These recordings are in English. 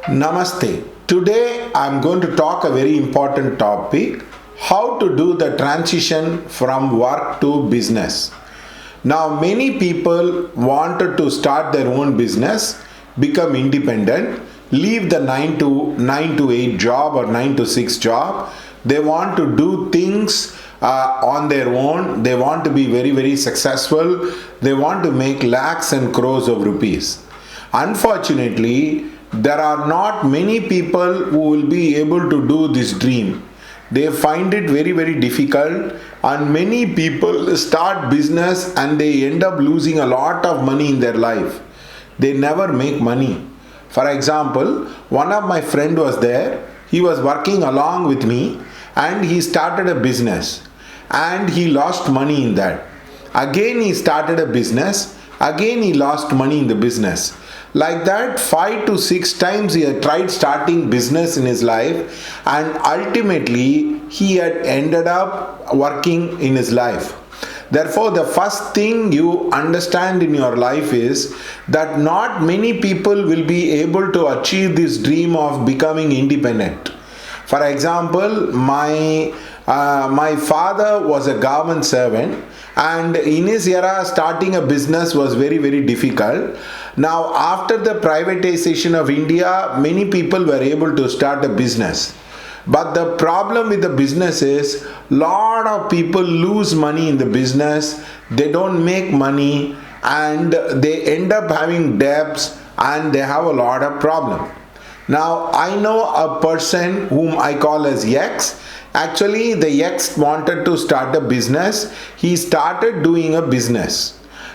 Namaste. Today I'm going to talk a very important topic, how to do the transition from work to business. Now many people wanted to start their own business, become independent, leave the 9 to 8 job or 9 to 6 job. They want to do things on their own. They want to be very successful. They want to make lakhs and crores of rupees. Unfortunately, there are not many people who will be able to do this dream. They find it very difficult, and many people start business and they end up losing a lot of money in their life. They never make money. For example, one of my friend was there. He was working along with me and he started a business and he lost money in that. Again he started a business. Again he lost money in the business. Like that, 5 to 6 times he had tried starting business in his life, and ultimately he had ended up working in his life. Therefore, the first thing you understand in your life is that not many people will be able to achieve this dream of becoming independent. For example, my father was a government servant, and in his era starting a business was very difficult. Now after the privatization of India, many people were able to start a business. But the problem with the business is lot of people lose money in the business. They don't make money and they end up having debts and they have a lot of problem. Now I know a person whom I call as X. Actually, the X wanted to start a business. He started doing a business.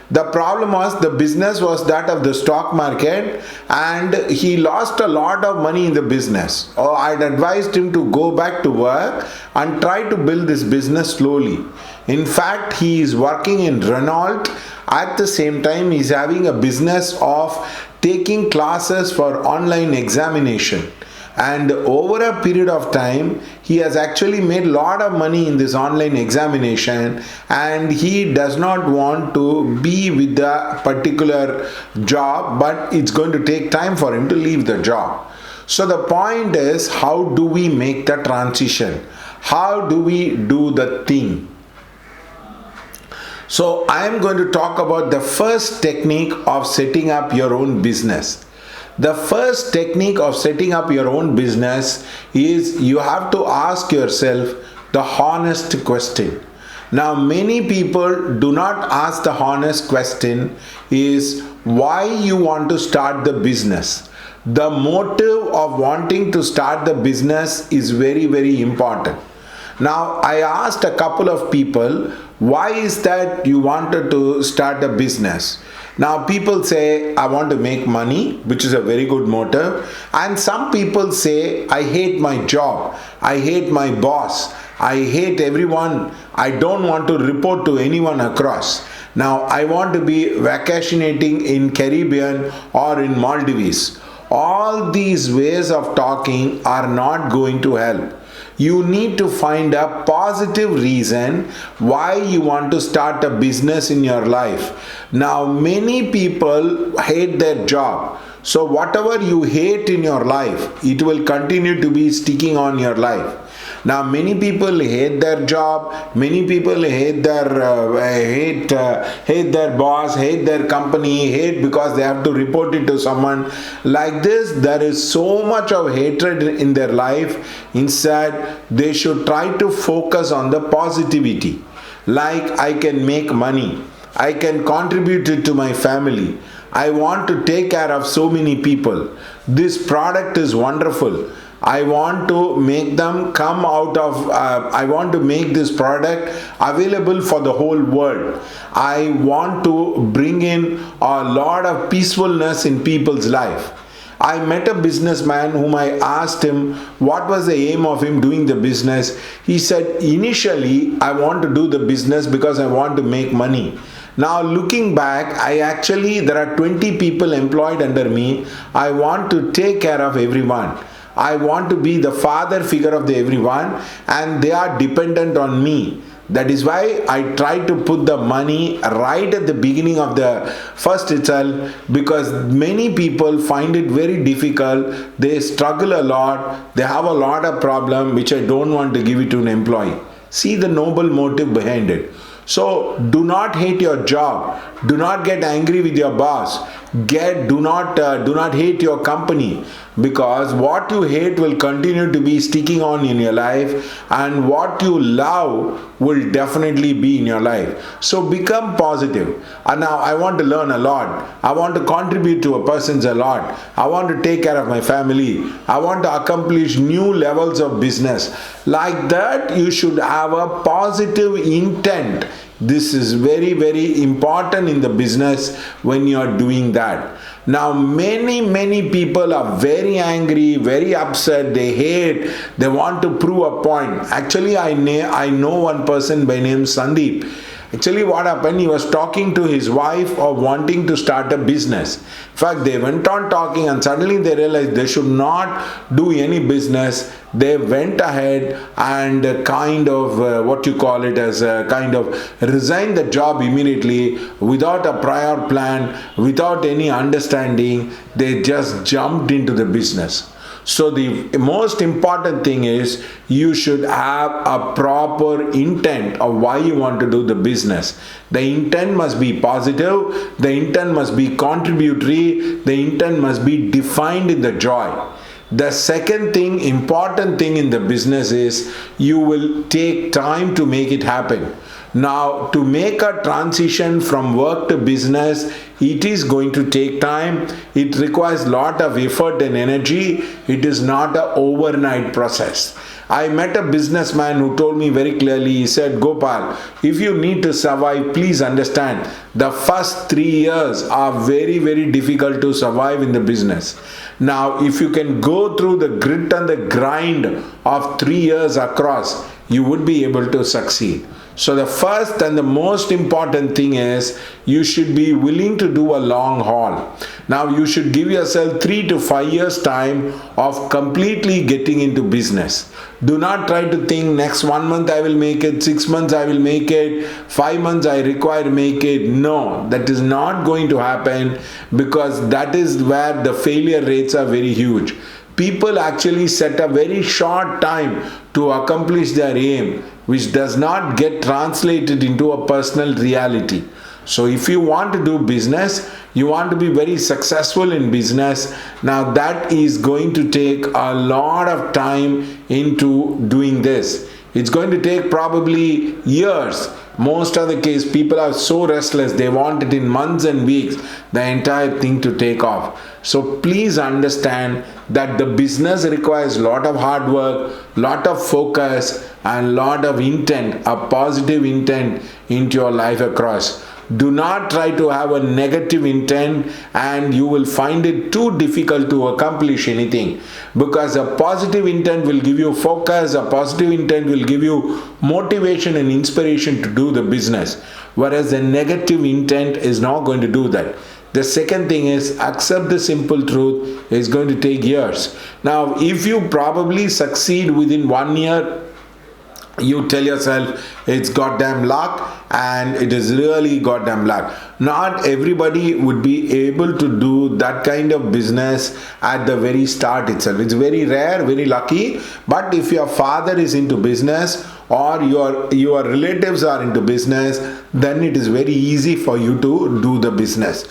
The problem was the business was that of the stock market and he lost a lot of money in the business. I'd advised him to go back to work and try to build this business slowly. In fact, he is working in Renault. At the same time, he is having a business of taking classes for online examination. And over a period of time, he has actually made a lot of money in this online examination, and he does not want to be with the particular job, but it's going to take time for him to leave the job. So the point is, how do we make the transition? How do we do the thing? So I am going to talk about the first technique of setting up your own business. The first technique of setting up your own business is you have to ask yourself the honest question. Now many people do not ask the honest question is why you want to start the business. The motive of wanting to start the business is very important. Now I asked a couple of people, why is that you wanted to start a business? Now people say, I want to make money, which is a very good motive. And some people say, I hate my job. I hate my boss. I hate everyone. I don't want to report to anyone across. Now I want to be vacationating in Caribbean or in Maldives. All these ways of talking are not going to help. You need to find a positive reason why you want to start a business in your life. Now, many people hate their job. So, whatever you hate in your life, it will continue to be sticking on your life. Now, many people hate their job. Many people hate their boss, hate their company, hate because they have to report it to someone. Like this, there is so much of hatred in their life. Instead, they should try to focus on the positivity. Like, I can make money. I can contribute it to my family. I want to take care of so many people. This product is wonderful. I want to make them come out of, I want to make this product available for the whole world. I want to bring in a lot of peacefulness in people's life. I met a businessman whom I asked him what was the aim of him doing the business. He said, initially, I want to do the business because I want to make money. Now looking back, there are 20 people employed under me. I want to take care of everyone. I want to be the father figure of everyone, and they are dependent on me. That is why I try to put the money right at the beginning of the first itself, because many people find it very difficult. They struggle a lot. They have a lot of problem which I don't want to give it to an employee. See the noble motive behind it. So do not hate your job. Do not get angry with your boss. Do not hate your company, because what you hate will continue to be sticking on in your life, and what you love will definitely be in your life. So become positive. And now I want to learn a lot. I want to contribute to a person's a lot. I want to take care of my family. I want to accomplish new levels of business. Like that, you should have a positive intent. This is very, very important in the business when you are doing that. Now, many people are very angry, very upset, they hate, they want to prove a point. Actually, I know one person by name Sandeep. Actually, what happened, he was talking to his wife of wanting to start a business. In fact, they went on talking and suddenly they realized they should not do any business. They went ahead and kind of resigned the job immediately without a prior plan, without any understanding. They just jumped into the business. So the most important thing is you should have a proper intent of why you want to do the business. The intent must be positive, the intent must be contributory, the intent must be defined in the joy. The second thing, important thing in the business is you will take time to make it happen. Now, to make a transition from work to business, it is going to take time. It requires lot of effort and energy. It is not an overnight process. I met a businessman who told me very clearly, he said, Gopal, if you need to survive, please understand, the first 3 years are very, very difficult to survive in the business. Now, if you can go through the grit and the grind of 3 years across, you would be able to succeed. So the first and the most important thing is you should be willing to do a long haul. Now you should give yourself 3 to 5 years time of completely getting into business. Do not try to think next 1 month I will make it, 6 months I will make it, 5 months I require to make it. No, that is not going to happen, because that is where the failure rates are very huge. People actually set a very short time to accomplish their aim, which does not get translated into a personal reality. So if you want to do business, you want to be very successful in business, now that is going to take a lot of time into doing this. It's going to take probably years. Most of the case, people are so restless, they want it in months and weeks, the entire thing to take off. So please understand that the business requires a lot of hard work, lot of focus, and lot of intent, a positive intent into your life across. Do not try to have a negative intent, and you will find it too difficult to accomplish anything, because a positive intent will give you focus, a positive intent will give you motivation and inspiration to do the business, whereas a negative intent is not going to do that. The second thing is accept the simple truth, it's going to take years. Now, if you probably succeed within 1 year, you tell yourself it's goddamn luck, and it is really goddamn luck. Not everybody would be able to do that kind of business at the very start itself. It's very rare, very lucky. But if your father is into business or your relatives are into business, then it is very easy for you to do the business.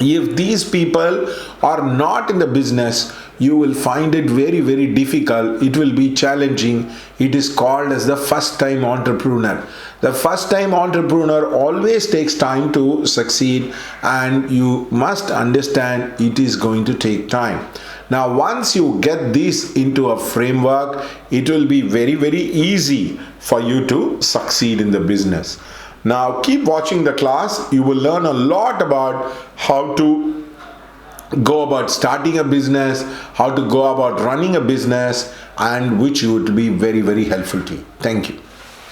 If these people are not in the business, you will find it very, very difficult. It will be challenging. It is called as the first time entrepreneur. The first time entrepreneur always takes time to succeed, and you must understand it is going to take time. Now, once you get this into a framework, it will be very, very easy for you to succeed in the business. Now, keep watching the class. You will learn a lot about how to go about starting a business, how to go about running a business, and which would be very, very helpful to you. Thank you.